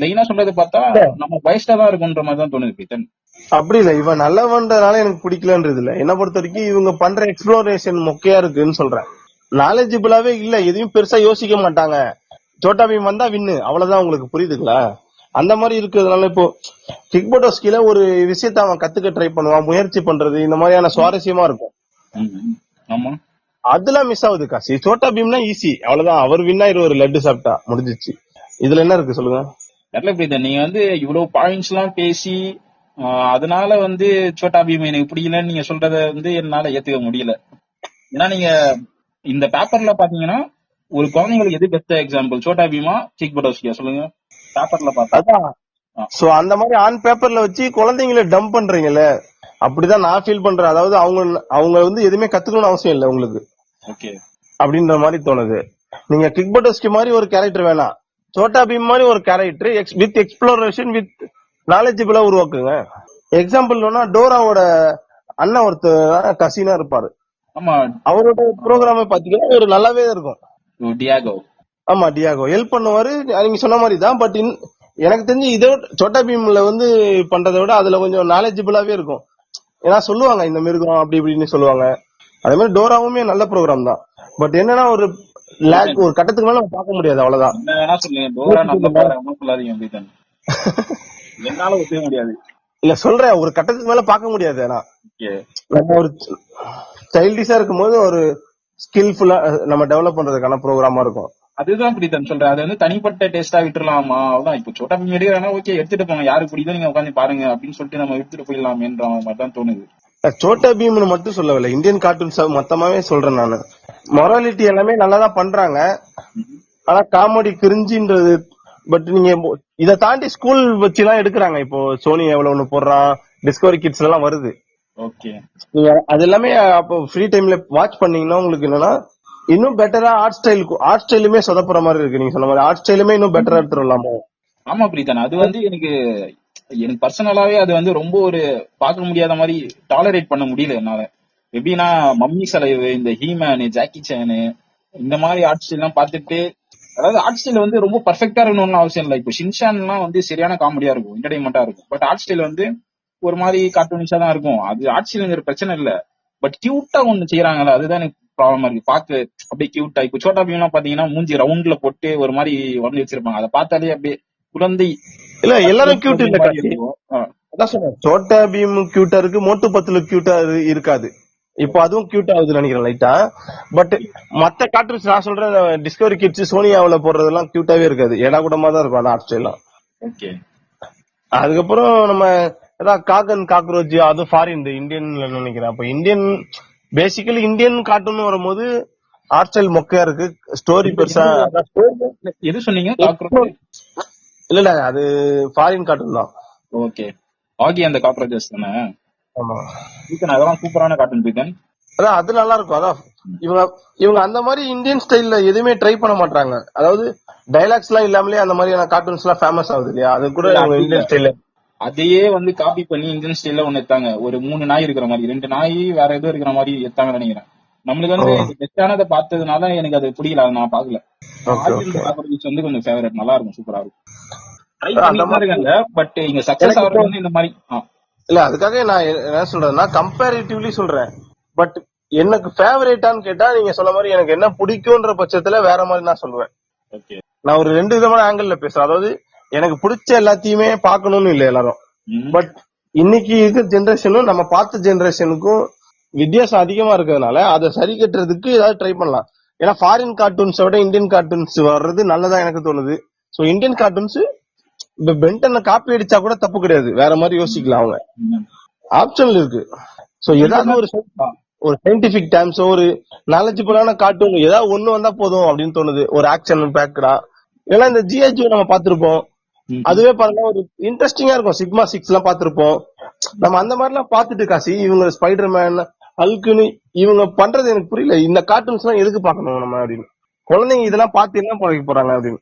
லைனா சொல்றது பார்த்தா நம்ம பயஸ்டா தான் இருக்குன்ற மாதிரி தான் தோணுது பிரீத்தன். அப்படி இல்ல, இவன் நல்லவன்றதுனால எனக்கு பிடிக்கலன்றது இல்ல. என்ன பொறுத்த வரைக்கும் இவங்க பண்ற எக்ஸ்ப்ளோரேஷன் மொக்கையா இருக்குன்னு சொல்றேன். நாலேஜபிளாவே இல்ல, எதையும் பெருசா யோசிக்க மாட்டாங்க. சோட்டா பீம் வந்தா வின்னு, அவ்வளவுதான். உங்களுக்கு புரியுதுங்களா? அந்த மாதிரி இருக்கிறதுனால இப்போ கிக் பட்டோஸ்கில ஒரு விஷயத்த அவன் கத்துக்க ட்ரை பண்ணுவான், முயற்சி பண்றது, இந்த மாதிரியான சுவாரஸ்யமா இருக்கும். ஆமா, அதெல்லாம் மிஸ் ஆகுது காசி. சோட்டா பீம்னா ஈஸி, அவ்வளவுதான். அவர் வின் ஆயிரு, லட்டு சாப்பிட்டா முடிஞ்சிச்சு. இதுல என்ன இருக்கு சொல்லுங்க? நீங்க வந்து இவ்வளவு பாயிண்ட்ஸ் எல்லாம் பேசி அதனால வந்து சோட்டா பீம் எனக்கு பிடிக்கலன்னு நீங்க சொல்றத வந்து என்னால ஏத்துக்க முடியல. ஏன்னா நீங்க இந்த பேப்பர்ல பாத்தீங்கன்னா ஒரு குழந்தைங்களுக்கு எது பெஸ்ட் எக்ஸாம்பிள், சோட்டா பீமா கிக் பட்டோஸ்கியா சொல்லுங்க? பேப்பர்ல பார்த்தா சோ அந்த மாதிரி ஆன் பேப்பர்ல வச்சு குழந்தைங்களை டம்ப் பண்றீங்கல்ல, அப்படிதான் நான் ஃபீல் பண்றேன். அதாவது அவங்க வந்து எதுவுமே கத்துக்கணும்னு அவசியம் இல்லை உங்களுக்கு, ஓகே, அப்படின்ற மாதிரி தோணுது. நீங்க கிக் பட்டோஸ்கி மாதிரி ஒரு கேரக்டர் வேணாம், சோட்டா பீம் மாதிரி ஒரு கேரக்டர் வித் எக்ஸ்ப்ளோரேஷன் வித் நாலேஜபிளா உருவாக்குங்க. எக்ஸாம்பிள் டோராவோட அண்ணன் ஒருத்தர் கசினா இருப்பாரு. ஆமா, அவரோட ப்ரோக்ராம் பாத்தீங்கன்னா ஒரு நல்லாவே இருக்கும். டியாகோ, ஆமா டியாகோ ஹெல்ப் பண்ணுவாரு, நீங்க சொன்ன மாதிரி தான். பட் எனக்கு தெரிஞ்சு இதோ சோட்டா பீம்ல வந்து பண்றதை விட அதுல கொஞ்சம் நாலேஜபிளாவே இருக்கும். ஏன்னா சொல்லுவாங்க இந்த மிருகம் அப்படி இப்படின்னு சொல்லுவாங்க. அதே மாதிரி டோராவுமே நல்ல ப்ரோக்ராம் தான். பட் என்னன்னா ஒரு லேக், ஒரு கட்டத்துக்கு மேல பார்க்க முடியாது, அவ்வளவுதான். என்ன வேணா சொல்லுங்க, டோரா நல்ல ப்ரோக்ராம் சொல்லாதீங்க, என்னால ஒத்துக்க முடியாது. இல்ல சொல்றேன், ஒரு கட்டத்துக்கு மேல பார்க்க முடியாது. ஆனா Okay. நம்ம ஒரு சைல்டிஷா இருக்கும்போது ஒரு ஸ்கில்ஃபுல்லா நம்ம டெவலப் பண்றதுக்கான ப்ரோக்ராமா இருக்கும். அதுதான் பிடித்தம் சொல்றேன். அது வந்து தனிப்பட்ட டேஸ்டா விட்டுறலாமா? அதான் இப்போ சோட்டா பீம் எடுக்கிறாங்கன்னா ஓகே எடுத்துட்டு போங்க, யாருக்கு பிடிக்குதோ நீங்க உட்காந்து பாருங்க அப்படின்னு சொல்லிட்டு நம்ம எடுத்துட்டு போயிடலாமேன்ற மாதிரி தான் தோணுது. சோட்டா பீம்னு மட்டும் சொல்லவில்லை, இந்தியன் கார்ட்டூன்ஸ் மொத்தமாவே சொல்றேன் நானு. மொராலிட்டி எல்லாமே நல்லாதான் பண்றாங்க. ஆனா காமெடி கிரிஞ்சின்றது. பட் நீங்க இதை தாண்டி ஸ்கூல் வச்சுலாம் எடுக்கிறாங்க. இப்போ சோனி எவ்வளவு ஒண்ணு போடுறான், டிஸ்கவரி கிட்ஸ் எல்லாம் வருது. ஓகே, நீங்க அது எல்லாமே அப்போ ஃப்ரீ டைம்ல வாட்ச் பண்ணீங்கன்னா உங்களுக்கு என்னன்னா இன்னும் பெட்டரா ஆர்ட் ஸ்டைலுமே சொதப்புற மாதிரி இருக்கு. நீங்க சொன்ன மாதிரி ஆர்ட் ஸ்டைலுமே இன்னும் பெட்டரா எடுத்துடலாமோ. ஆமா பிரீத்தன், அது வந்து எனக்கு பர்சனலாவே அது வந்து ரொம்ப ஒரு பார்க்க முடியாத மாதிரி டாலரேட் பண்ண முடியல என்னால. எப்படின்னா மம்மி சலைவு, இந்த ஹீமேனு, ஜாக்கி சேனு, இந்த மாதிரி ஆர்ட் ஸ்டைல் எல்லாம் பார்த்துட்டு, அதாவது ஆர்ட் ஸ்டைல் வந்து ரொம்ப பர்ஃபெக்டா இருக்கணும்னு அவசியம் இல்லை. இப்போ ஷின்சான் எல்லாம் வந்து சரியான காமெடியா இருக்கும், என்டர்டைன்மெண்டா இருக்கும். பட் ஆர்ட் ஸ்டைல் வந்து ஒரு மாதிரி கார்ட்டூனிஷா தான் இருக்கும். அது ஆர்ட் ஸ்டைலுங்கிற பிரச்சனை இல்ல, பட் கியூட்டா ஒண்ணு செய்யறாங்கல்ல, அதுதான் எனக்கு ப்ராப்ளமா இருக்கு. பாக்க அப்படியே கியூட்டா. இப்போ சோட்டா பீம் எல்லாம் பாத்தீங்கன்னா மூஞ்சி ரவுண்ட்ல போட்டு ஒரு மாதிரி வரைஞ்சி வச்சிருப்பாங்க. அதை பார்த்தாலே அப்படியே குழந்தை இல்ல எல்லாரும் கியூட் இல்ல மாதிரி காசி. இருக்கும். அதான் சொன்னேன், சோட்டா பீம் கியூட்டா இருக்கு, மோட்டு பத்துல கியூட்டா இருக்காது. இப்போ அதுவும் கியூட் ஆகுதுன்னு நினைக்கிறேன் லைட்டா. பட் மத்த கார்ட்டூன்ஸ் நான் சொல்றேன், டிஸ்கவரி கிட்ஸ் சோனியாவுல போடுறதெல்லாம் கியூட்டாவே இருக்காது, ஏடா கூடமா தான் இருக்கும் அந்த ஆர்ட் ஸ்டைல் எல்லாம். ஓகே, அதுக்கப்புறம் நம்ம அதான் காகன் காக்ரோச், அதுவும் ஃபாரின் இந்தியன்ல நினைக்கிறேன். அப்ப இந்தியன் பேசிக்கலி இந்தியன் கார்ட்டூன் வரும்போது ஆர்ட் ஸ்டைல் மொக்கையா இருக்கு, ஸ்டோரி பெருசா. எது சொன்னீங்க? காக்ரோச்? இல்ல இல்ல, அது ஃபாரின் கார்ட்டூன் தான். ஓகே, ஆகி அந்த காக்ரோச்சஸ் தானே. ஆமா, அதெல்லாம் சூப்பரான கார்ட்டூன் பீத்தன். அதான் அது நல்லா இருக்கும். அதான் இவங்க அந்த மாதிரி இந்தியன் ஸ்டைல்ல எதுவுமே ட்ரை பண்ண மாட்டாங்க. அதாவது டைலாக்ஸ் எல்லாம் இல்லாமலே அந்த மாதிரியான கார்ட்டூன்ஸ் எல்லாம் ஃபேமஸ் ஆகுது இல்லையா, அது கூட இந்தியன் ஸ்டைல்ல அதையே வந்து காப்பி பண்ணி இந்தியன் ஸ்டைல்ல ஒண்ணு எடுத்தாங்க. ஒரு 3 நாய் இருக்கிற மாதிரி, 2 நாய் வேற ஏதோ இருக்கிற மாதிரி எடுத்தாங்கன்னு நினைக்கிறேன். நம்மளுக்கு வந்து பெஸ்டானதை பார்த்ததுனால எனக்கு அது பிடிக்கல, அதை நான் பாக்கல. வந்து கொஞ்சம் ஃபேவரட், நல்லா இருக்கும், சூப்பரா இருக்கும். ட்ரை பண்ணிட்டு இருக்காங்க, பட் இங்க சக்சஸ் ஆகுறது வந்து இந்த மாதிரி. இல்ல அதுக்காக நான் என்ன சொல்றேன்னா கம்பேரிட்டிவ்லி சொல்றேன். பட் எனக்கு ஃபேவரேட்டான்னு கேட்டா நீங்க சொன்ன மாதிரி எனக்கு என்ன பிடிக்கும்ன்ற பட்சத்துல வேற மாதிரி நான் சொல்லுவேன். நான் ஒரு 2 விதமான ஆங்கிள் பேசுறேன். அதாவது எனக்கு பிடிச்ச எல்லாத்தையுமே பாக்கணும்னு இல்ல எல்லாரும். பட் இன்னைக்கு இருக்கிற ஜெனரேஷனும் நம்ம பார்த்த ஜெனரேஷனுக்கும் வித்தியாசம் அதிகமா இருக்கிறதுனால அதை சரி கட்டுறதுக்கு ஏதாவது ட்ரை பண்ணலாம். ஏன்னா ஃபாரின் கார்ட்டூன்ஸை விட இந்தியன் கார்ட்டூன்ஸ் வர்றது நல்லதா எனக்கு தோணுது. சோ இந்தியன் கார்ட்டூன்ஸ் இப்ப பென்டனை காப்பி அடிச்சா கூட தப்பு கிடையாது, வேற மாதிரி யோசிக்கலாம். அவங்க ஆப்ஷன்ல இருக்கு. சோ ஏதாவது ஒரு சயின்டிபிக் டைம்ஸோ ஒரு நாலேஜபிளான கார்ட்டூன் ஏதாவது ஒண்ணு வந்தா போதும் அப்படின்னு தோணுது. ஒரு ஆக்ஷன் பேக்கடா. ஏன்னா இந்த ஜிஹெச்ஓ நம்ம பாத்திருப்போம், அதுவே பாருங்க ஒரு இன்ட்ரெஸ்டிங்கா இருக்கும். சிக்மா 6 எல்லாம் பாத்திருப்போம் நம்ம. அந்த மாதிரி எல்லாம் பாத்துட்டு காசி இவங்க ஸ்பைடர்மேன், ஹல்குன்னு இவங்க பண்றது எனக்கு புரியல. இந்த கார்ட்டூன்ஸ் எல்லாம் எதுக்கு பாக்கணும் நம்ம அப்படின்னு. குழந்தைங்க இதெல்லாம் பார்த்து என்ன பழகி போறாங்க அப்படின்னு.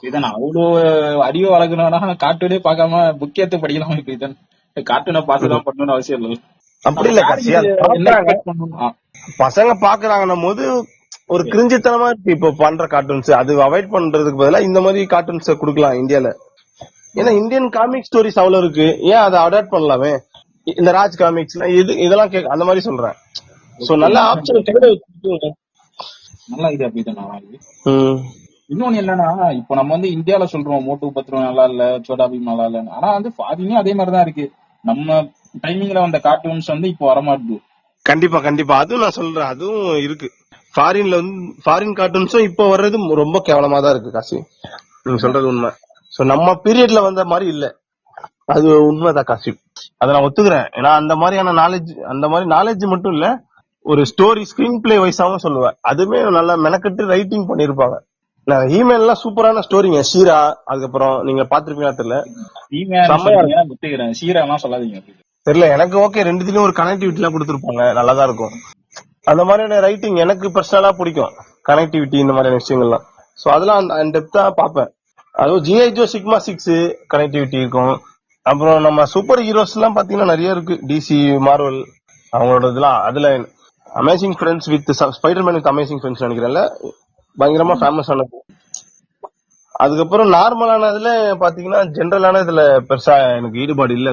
இதான் அவ்வளவு அறிவு வளர்க்கணும்னா கார்ட்டூனே பார்க்காம புக் எடுத்து படிக்கலாம். இப்ப இதன் கார்ட்டூனை பார்த்துதான் பண்ணணும்னு அவசியம் இல்லை. அப்படி இல்ல காசி, பசங்க பாக்குறாங்கன்னும் போது ஒரு கிரிஞ்சித்தனமா இருக்கு இப்போ பண்ற கார்ட்டூன்ஸ். அது அவாய்ட் பண்றதுக்கு பதிலா இந்த மாதிரி கார்ட்டூன்ஸ் குடுக்கலாம் இந்தியால. ஏன்னா இந்தியன் காமிக் ஸ்டோரிஸ் அவ்வளவு இருக்கு, ஏன் அதை அடாப்ட் பண்ணலாமே. இந்த ராஜ் காமிக்ஸ் இதெல்லாம் அந்த மாதிரி சொல்றேன். சோ நல்ல ஆப்ஷன் நல்லா இது அப்படிதான். இன்னொன்னு என்னன்னா, இப்போ நம்ம வந்து இந்தியால சொல்றோம் மோட்டு பத்ரம் நல்லா இல்ல, சோட்டா பீம் நல்லா இல்ல. ஆனா வந்து ஃபாரினே அதே மாதிரிதான் இருக்கு. நம்ம டைமிங்ல வந்த கார்ட்டூன்ஸ் வந்து இப்போ வரமாட்டுது. கண்டிப்பா கண்டிப்பா, அதுவும் நான் சொல்றேன், அதுவும் இருக்கு. ஃபாரின்ல வந்து ஃபாரின் கார்ட்டூன்ஸும் இப்போ வர்றது ரொம்ப கேவலமா தான் இருக்கு காசி. நீங்க சொல்றது உண்மை. சோ நம்ம பீரியட்ல வந்த மாதிரி இல்ல, அது உண்மைதான் காசி. அதை நான் ஒத்துக்கிறேன். ஏன்னா அந்த மாதிரியான நாலேஜ் மட்டும் இல்ல, ஒரு ஸ்டோரி ஸ்கிரீன் பிளே வைஸாவும் சொல்லுவேன். அதுமே நல்லா மெனக்கட்டு ரைட்டிங் பண்ணிருப்பாங்க. ஹீமேன் எல்லாம் சூப்பரான ஸ்டோரிங்க. ஷீரா, அதுக்கப்புறம் நீங்க பாத்திருப்பீங்களா தெரியல, தெரியல எனக்கு. ஓகே, ரெண்டுத்திலயும் ஒரு கனெக்டிவிட்டி எல்லாம் கொடுத்திருப்பாங்க, நல்லாதான் இருக்கும். அந்த மாதிரியான ரைட்டிங் எனக்கு பர்சனலா பிடிக்கும், கனெக்டிவிட்டி இந்த மாதிரியான விஷயங்கள்லாம். சோ அதெல்லாம் டெப்தா பாப்பேன். அதுவும் ஜிஐஜோ சிக்மா 6 கனெக்டிவிட்டி இருக்கும். அப்புறம் நம்ம சூப்பர் ஹீரோஸ் எல்லாம் பாத்தீங்கன்னா நிறைய இருக்கு. டிசி, மார்வல், அவங்களோட இதெல்லாம். அதுல amazing friends with Spiderman with amazing friends நினைக்கிறேன்ல, பயங்கரமா ஃபேமஸ் ஆனது. அதுக்கப்புறம் நார்மலானதுல பாத்தீங்கன்னா ஜென்ரலான இதுல பெருசா எனக்கு ஈடுபாடு இல்ல.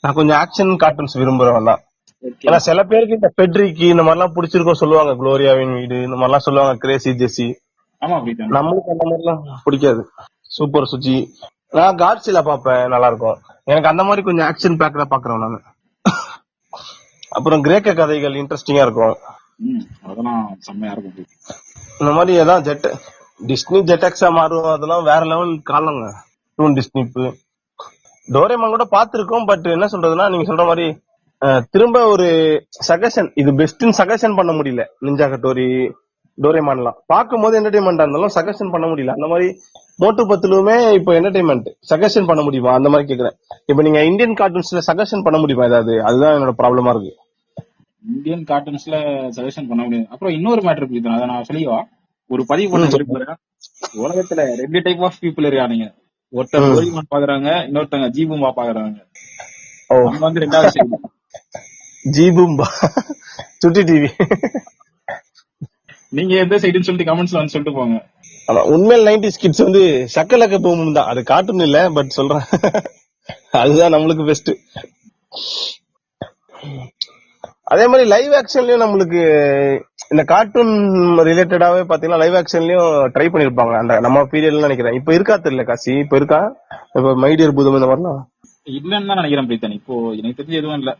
நான் கொஞ்சம் ஆக்ஷன் கார்ட்டூன்ஸ் விரும்புறவன் தான். ஏன்னா சில பேருக்கு இந்த பெட்ரிக்கு இந்த மாதிரிலாம் பிடிச்சிருக்கோம் சொல்லுவாங்க, குளோரியாவின் வீடு இந்த மாதிரிலாம் சொல்லுவாங்க, கிரேசி ஜெசி. நம்மளுக்கு அந்த மாதிரிலாம் பிடிக்காது. சூப்பர் சுஜி நான் காட்ஸில பாப்பேன், நல்லா இருக்கும். எனக்கு அந்த மாதிரி கொஞ்சம் ஆக்ஷன் பேக்கடா பாக்குறேன் நானு. அப்புறம் கிரேக்க கதைகள் இன்ட்ரெஸ்டிங்கா இருக்கும். அதெல்லாம் செம்மையா இருக்கும். இந்த மாதிரி ஏதாவது டிஸ்னி ஜெட்டக்ஸா மாறும், அதெல்லாம் வேற லெவல் காலங்க. டூன் டிஸ்னிப்பு டோரேமான் கூட பாத்துருக்கோம். பட் என்ன சொல்றதுன்னா, நீங்க சொல்ற மாதிரி திரும்ப ஒரு சஜஷன், இது பெஸ்ட்னு சஜஷன் பண்ண முடியல. நிஞ்சா கட்டோரி, டோரேமான்லாம் பார்க்கும் போது என்டர்டைன்மெண்டா இருந்தாலும் சஜஷன் பண்ண முடியல. அந்த மாதிரி மோட்டு பத்துலுமே இப்போ என்டர்டைன்மெண்ட் சஜஷன் பண்ண முடியுமா அந்த மாதிரி கேக்குறேன். இப்ப நீங்க இந்தியன் கார்ட்டூன்ஸ்ல சஜஷன் பண்ண முடியுமா ஏதாவது? அதுதான் என்னோட ப்ராப்ளமா இருக்கு. இந்தியன் கார்ட்டூன்ஸ்ல சஜஷன் பண்ண முடியாது. அப்புறம் இன்னொரு மேட்டர் இருக்கு, அதை நான் சொல்லிவா. ஒரு பதிவு பண்ண விரும்புறேன். உலகத்துல 2 டைப் ஆஃப் பீப்புள் இருக்கானுங்க. ஒருத்தர் டோரிமான் பாக்குறாங்க, இன்னொருத்தங்க ஜீபூம்பா பாக்குறாங்க. அவங்க வந்து 2வது சைடு. ஜீபூம்பா சுட்டி டிவி. நீங்க எந்த சைடுன்னு சொல்லிட்டு கமெண்ட்ஸ்ல வந்து சொல்லிட்டு போங்க. உண்மையில 90s கிட்ஸ் வந்து சக்கலக்க பூமும் தான். அது கார்ட்டூன் இல்ல, பட் சொல்றேன் அதுதான் நம்மளுக்கு பெஸ்ட். அதே மாதிரி லைவ் ஆக்ஷன்லயும் நம்மளுக்கு இந்த கார்ட்டூன் ரிலேட்டடாவே பாத்தீங்கன்னா லைவ் ஆக்ஷன்லயும் ட்ரை பண்ணிருப்பாங்க அந்த நம்ம பீரியட்ல நினைக்கிறேன். இப்ப இருக்கா தெரியல காசி, இப்ப இருக்கா? இப்ப மைடியர் பூதம் இந்த மாதிரிலாம் இல்லன்னு தான் நினைக்கிறேன் பிரீத்தன். இப்போ எனக்கு தெரிஞ்சு எதுவும் இல்ல.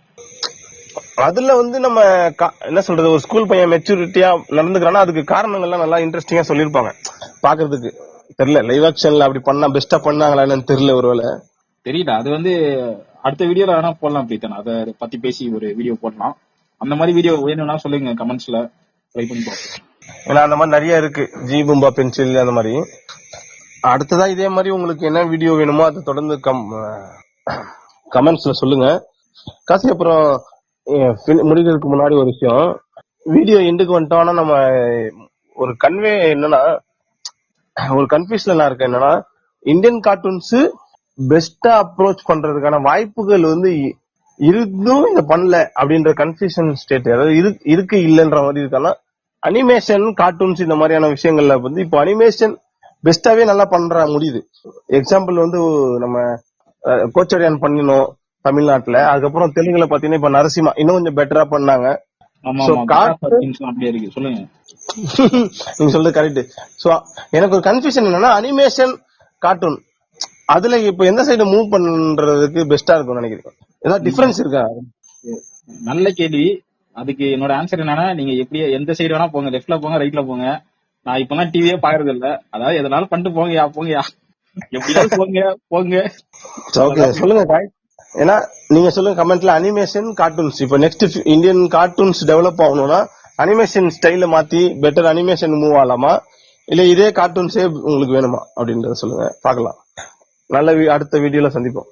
அதுல வந்து நம்ம என்ன சொல்றது, ஒரு ஸ்கூல் பையன் மெச்சூரிட்டியா நடந்துக்கிறான்னா அதுக்கு காரணங்கள்லாம் நல்லா இன்ட்ரெஸ்டிங்கா சொல்லிருப்பாங்க பாக்குறதுக்கு. தெரியல லைவ் ஆக்ஷன்ல அப்படி பண்ணா பெஸ்டா பண்ணாங்களா என்னன்னு தெரியல, ஒருவேளை தெரியல. அது வந்து அடுத்த வீடியோல வேணா போடலாம் பிரீத்தன், அதை பத்தி பேசி ஒரு வீடியோ போடலாம். அந்த மாதிரி வீடியோ வேணும்னா சொல்லுங்க கமெண்ட்ஸ்ல, ட்ரை பண்ணி பார்ப்போம். ஏன்னா அந்த மாதிரி நிறைய இருக்கு, ஜீபூம்பா பென்சில் அந்த மாதிரி. அடுத்ததா இதே மாதிரி உங்களுக்கு என்ன வீடியோ வேணுமோ அதை தொடர்ந்து கமெண்ட்ஸ்ல சொல்லுங்க காசி. அப்புறம் முடிக்கிறதுக்கு முன்னாடி ஒரு விஷயம், வீடியோ எண்டுக்கு வந்துட்டோம்னா நம்ம ஒரு கன்வே என்னன்னா, ஒரு கன்ஃபியூஷன்ல இருக்கேன். என்னன்னா, இந்தியன் கார்ட்டூன்ஸ் பெஸ்டா அப்ரோச் பண்றதுக்கான வாய்ப்புகள் வந்து இருந்தும் இத பண்ணல அப்படின்ற கன்ஃபியூஷன் ஸ்டேட், அதாவது இருக்கு இல்லன்ற மாதிரி இருக்கானா. அனிமேஷன் கார்ட்டூன்ஸ் இந்த மாதிரியான விஷயங்கள்ல வந்து இப்போ அனிமேஷன் பெஸ்டாவே நல்லா பண்ற முடியுது. எக்ஸாம்பிள் வந்து நம்ம கோச்சரியான் பண்ணினோம் தமிழ்நாட்டுல, அதுக்கப்புறம் தெலுங்குல பாத்தீங்கன்னா இப்ப நரசிம்மா இன்னும் கொஞ்சம் பெட்டரா பண்ணாங்க. சொல்லுங்க நீங்க சொல்றது கரெக்ட். சோ எனக்கு ஒரு கன்ஃபியூஷன் என்னன்னா, அனிமேஷன் கார்ட்டூன் அதுல இப்ப எந்த சைடு மூவ் பண்றதுக்கு பெஸ்டா இருக்கும் நினைக்கிறீங்க? ஏதாவது டிஃபரன்ஸ் இருக்கா? நல்ல கேள்வி. அதுக்கு என்னோட ஆன்சர் என்னன்னா, நீங்க எப்படி எந்த சைடு வேணா போங்க, லெஃப்ட்ல போங்க, ரைட்ல போங்க. நான் இப்பெல்லாம் டிவியே பாக்குறது இல்ல. அதாவது எதனாலும் பண்ணிட்டு போங்கயா போங்கயா, எப்படியாவது போங்க போங்க. சொல்லுங்க. ஏன்னா நீங்க சொல்லுங்க கமெண்ட்ல, அனிமேஷன் கார்ட்டூன்ஸ் இப்ப நெக்ஸ்ட் இந்தியன் கார்ட்டூன்ஸ் டெவலப் ஆகணும்னா அனிமேஷன் ஸ்டைல மாத்தி பெட்டர் அனிமேஷன் மூவ் ஆகலாமா, இல்ல இதே கார்ட்டூன்ஸே உங்களுக்கு வேணுமா அப்படின்றத சொல்லுங்க, பாக்கலாம். நல்ல அடுத்த வீடியோல சந்திப்போம்.